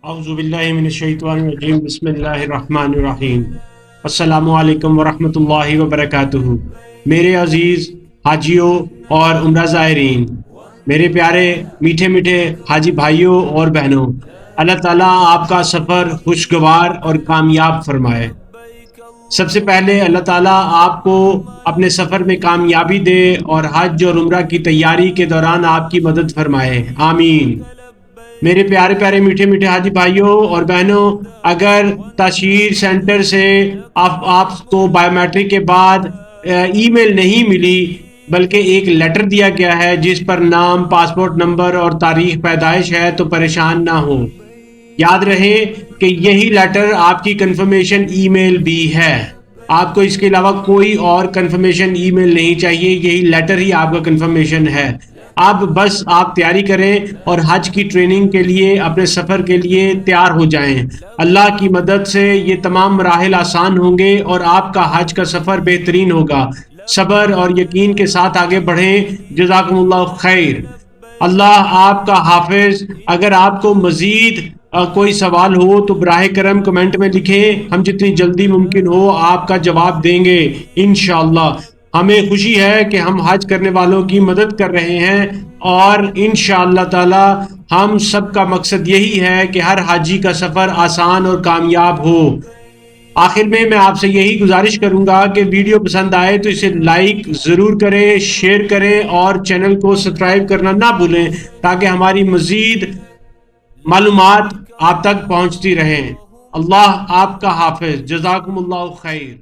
अऊज़ुबिल्लाहि मिनश्शैतानिर्रजीम बिस्मिल्लाहिर्रहमानिर्रहीम। अस्सलामु अलैकुम वरहमतुल्लाहि वबरकातुहू। मेरे अजीज़ हाजियों और उम्रा ज़ायरीन, मेरे प्यारे मीठे मीठे हाजी भाइयों और बहनों, अल्लाह ताला आपका सफ़र खुशगवार और कामयाब फरमाए। सबसे पहले अल्लाह ताला आपको अपने सफ़र में कामयाबी दे और हज और उम्रा की तैयारी के दौरान आपकी मदद फरमाए, आमीन। मेरे प्यारे प्यारे मीठे मीठे हाजी भाइयों और बहनों, अगर ताशीर सेंटर से आपको बायोमेट्रिक के बाद ईमेल नहीं मिली बल्कि एक लेटर दिया गया है जिस पर नाम, पासपोर्ट नंबर और तारीख पैदाइश है, तो परेशान ना हो। याद रहे कि यही लेटर आपकी कंफर्मेशन ईमेल भी है। आपको इसके अलावा कोई और कंफर्मेशन ईमेल नहीं चाहिए, यही लेटर ही आपका कंफर्मेशन है। अब बस आप तैयारी करें और हज की ट्रेनिंग के लिए, अपने सफ़र के लिए तैयार हो जाएं। अल्लाह की मदद से ये तमाम मराहिल आसान होंगे और आपका हज का सफ़र बेहतरीन होगा। सब्र और यकीन के साथ आगे बढ़ें। जज़ाकुमुल्लाह खैर। अल्लाह आपका हाफिज। अगर आपको मज़ीद कोई सवाल हो तो बराह करम कमेंट में लिखें, हम जितनी जल्दी मुमकिन हो आपका जवाब देंगे इंशाअल्लाह। हमें खुशी है कि हम हज करने वालों की मदद कर रहे हैं और इंशाअल्लाह ताला हम सब का मकसद यही है कि हर हाजी का सफ़र आसान और कामयाब हो। आखिर में मैं आपसे यही गुजारिश करूंगा कि वीडियो पसंद आए तो इसे लाइक ज़रूर करें, शेयर करें और चैनल को सब्सक्राइब करना ना भूलें ताकि हमारी मज़ीद मालूमात आप तक पहुंचती रहें। अल्लाह आपका हाफिज। जज़ाकुमुल्लाह खैर।